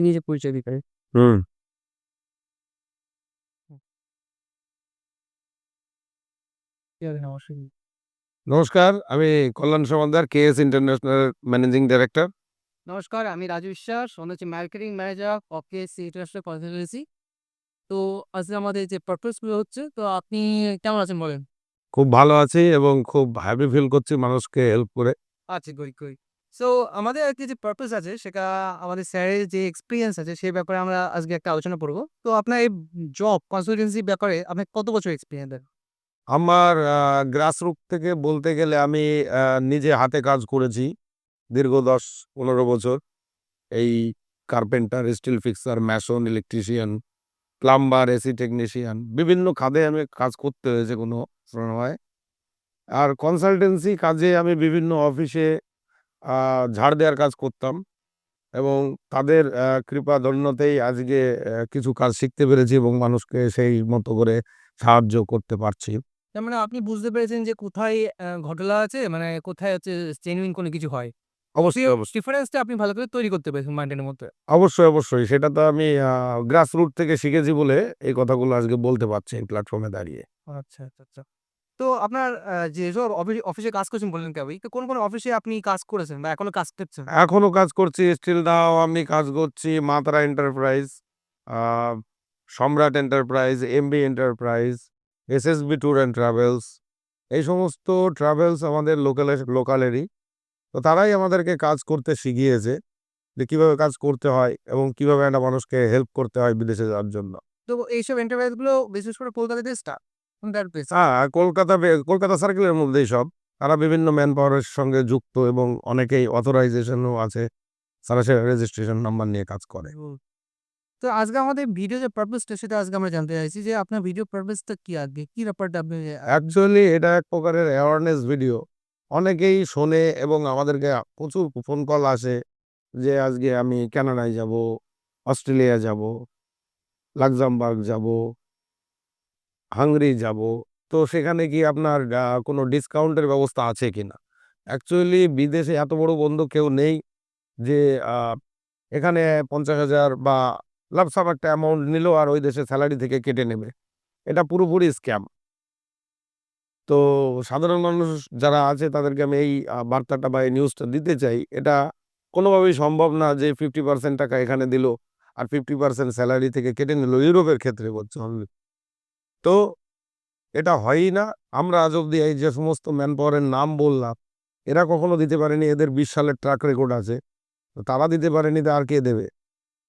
নিজে পরিচয় দিতে হবে। হুম। হুম, ঠিক আছে, অবশ্যই। নমস্কার, আমি Kalyan Samaddar, KS international managing director. নমস্কার, আমি রাজু বিশ্বাস। আমি হচ্ছে marketing manager of KSC international consultancy. তো আজকে আমাদের যে পারপাস গুলো হচ্ছে, তো আপনি কেমন আছেন বলেন? খুব ভালো আছি এবং খুব হ্যাপি ফিল করছি মানুষকে হেল্প করে। আচ্ছা, গুড, গুড। সো আমাদের আরকি যে পারপাস আছে সেটা আমাদের স্যারের যে এক্সপেরিয়েন্স আছে সেই ব্যাপারে আমরা আজকে একটা আলোচনা করব। তো আপনার এই জব কনসালটেন্সি ব্যাপারে আপনার কত বছর এক্সপেরিয়েন্স আছে? আমার গ্রাসরুট থেকে বলতে গেলে আমি আ নিজে হাতে কাজ করেছি দীর্ঘ ১০-১৫ বছর। এই carpenter, still fixer, Mason, electrician, plumber, AC technician বিভিন্ন খাতে আমি কাজ করতে হয়েছে কোনো সময়। আর কনসালটেন্সি কাজে আমি বিভিন্ন অফিসে আ ঝাড় দেওয়ার কাজ করতাম এবং তাদের কৃপা ধন্যতেই আজকে কিছু কাজ শিখতে পেরেছি এবং মানুষকে সেই মতো করে সাহায্য করতে পারছি। তার মানে আপনি বুঝতে পেরেছেন যে কোথায় ঘাটলা আছে, মানে কোথায় হচ্ছে জেনুইন কোনো কিছু হয়। অবশ্যই, অবশ্যই। ডিফারেন্সটা আপনি ভালো করে তৈরি করতে পেরেছেন মাইন্ডের মধ্যে। অবশ্যই, অবশ্যই। সেটা তো আমি গ্রাসরুট থেকে শিখেছি বলে এই কথাগুলো আজকে বলতে পারছি এই প্ল্যাটফর্মে দাঁড়িয়ে। আচ্ছা, আচ্ছা, আচ্ছা। তো আপনার যেসব অফিসে কাজ করছেন বললেন তো কোন অফিসে আপনি কাজ করেছেন বা এখনো কাজ করছেন? এখনো কাজ করছি, স্টিল নাও আমি কাজ করছি মাতারা এন্টারপ্রাইজ, আ সম্রাট enterprise, MB enterprise, SSB tour and travels. এই সমস্ত ট্রাভেলস আমাদের লোকালেরই। তো তারাই আমাদেরকে কাজ করতে শিখিয়েছে যে কিভাবে কাজ করতে হয় এবং কিভাবে একটা মানুষকে হেল্প করতে হয় বিদেশে যাওয়ার জন্য। তো এইসব এন্টারপ্রাইজ গুলো বিশেষ করে কলকাতাতে স্টার্ট দ্যাট বেস। কলকাতা সার্কেলের মধ্যেই সব। তারা বিভিন্ন ম্যান পাওয়ার এর সঙ্গে যুক্ত এবং অনেকেই অথরাইজেশন ও আছে। তারা সে রেজিস্ট্রেশন নাম্বার নিয়ে কাজ করে। হুম। তো আজকে আমাদের ভিডিও যে পারপাস টা সেটা আজকে আমরা জানতে চাইছি যে আপনার ভিডিও পারপাস টা কি আজকে? কি ব্যাপারটা আপনি অ্যাকচুয়ালি এটা এক প্রকারের অ্যাওয়ারনেস ভিডিও। অনেকেই শোনে এবং আমাদেরকে প্রচুর ফোন কল আসে যে আজকে আমি কানাডায় যাবো, অস্ট্রেলিয়া যাবো, লাক্সামবার্গ যাবো, হাঙ্গরি যাবো। তো সেখানে গিয়ে আপনার কোনো ডিসকাউন্টের ব্যবস্থা আছে কিনা? অ্যাকচুয়ালি বিদেশে এত বড় বন্ধু কেউ নেই যে আ এখানে ৫০,০০০ বা লামসাম একটা অ্যামাউন্ট নিল আর ওই দেশের সেলারি থেকে কেটে নেবে। এটা পুরোপুরি স্ক্যাম। তো সাধারণ মানুষ যারা আছে তাদেরকে আমি এই বার্তাটা বা এই নিউজটা দিতে চাই। এটা কোনোভাবেই সম্ভব না যে 50% টাকা এখানে দিল আর 50% সেলারি থেকে কেটে নিল। ইউরোপের ক্ষেত্রে বলছি অনলি। তো এটা হয়ই না। আমরা আজ অব্দি এই যে সমস্ত ম্যান পাওয়ার এর নাম বললাম, এরা কখনো দিতে পারেনি। এদের ২০ সালের ট্র্যাক রেকর্ড আছে। তো তারা দিতে পারেনি তো আর কে দেবে?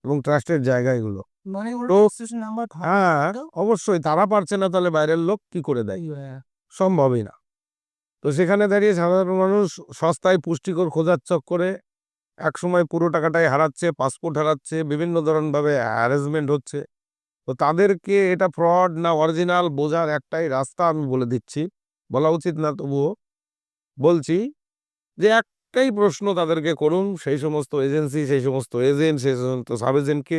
এবং ট্রাস্টের জায়গা এগুলো। মানে ওর তো রেজিস্ট্রেশন নাম্বার হ্যাঁ, অবশ্যই তারা পারছে না তাহলে বাইরের লোক কি করে দেয়? সম্ভবই না। তো সেখানে দাঁড়িয়ে সাধারণ মানুষ সস্তায় পুষ্টিকর খোঁজার চক্করে একসময় পুরো টাকাটাই হারাচ্ছে, পাসপোর্ট হারাচ্ছে, বিভিন্ন ধরনভাবে হ্যারাসমেন্ট হচ্ছে। তো তাদেরকে এটা ফ্রড না অরিজিনাল বোঝার একটাই রাস্তা আমি বলে দিচ্ছি। বলা উচিত না তবুও বলছি যে একটাই প্রশ্ন তাদেরকে করুন সেই সমস্ত এজেন্সি, সেই সমস্ত এজেন্ট, সেই সমস্ত সাব এজেন্টকে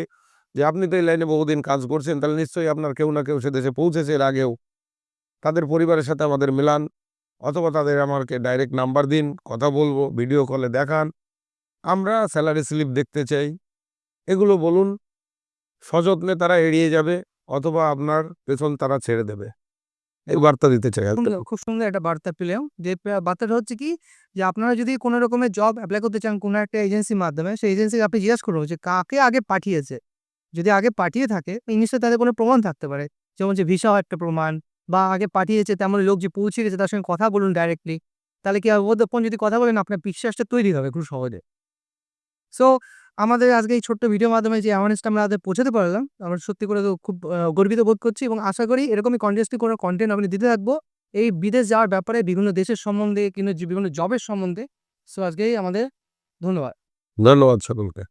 যে, "আপনি তো এই লাইনে বহুদিন কাজ করছেন, তাহলে নিশ্চয়ই আপনার কেউ না কেউ সে দেশে পৌঁছেছে এর আগেও। তাদের পরিবারের সাথে আমাদের মেলান অথবা তাদের আমাকে ডাইরেক্ট নাম্বার দিন, কথা বলবো, ভিডিও কলে দেখান। আমরা সেলারি স্লিপ দেখতে চাই।" এগুলো বলুন। সযত্নে তারা এড়িয়ে যাবে অথবা আপনার পেছন তারা ছেড়ে দেবে। এই বার্তা দিতে চাই আজকে। সুন্দর, খুব সুন্দর একটা বার্তা পেলাম। যে বার্তাটা হচ্ছে কি, যে আপনারা যদি কোন রকমের জব এপ্লাই করতে চান কোন একটা এজেন্সির মাধ্যমে, সেই এজেন্সিকে আপনি জিজ্ঞাসা করুন যে কাকে আগে পাঠিয়েছে। যদি আগে পাঠিয়ে থাকে নিশ্চয়ই তাদের কোনো প্রমাণ থাকতে পারে। যেমন যে ভিসা একটা প্রমাণ, বা আগে পাঠিয়েছে তেমন লোক যে পৌঁছে গেছে তার সঙ্গে কথা বলুন ডাইরেক্টলি। তাহলে কি হবে, ওদের যদি কথা বলেন আপনার বিশ্বাসটা তৈরি হবে খুব সহজে। সো আমাদের আজকে এই ছোট্ট ভিডিওর মাধ্যমে যে অ্যাওয়ারনেসটা আমরা তাদের পৌঁছাতে পারলাম, আমরা সত্যি করে তো খুব গর্বিত বোধ করছি এবং আশা করি এরকমই কন্টিনিউয়াসলি কোনো কনটেন্ট আমি দিতে থাকবো। এই বিদেশ যাওয়ার ব্যাপারে বিভিন্ন দেশের সম্বন্ধে কিংবা বিভিন্ন জবের সম্বন্ধে। সো আজকেই আমাদের ধন্যবাদ। ধন্যবাদ সকলকে।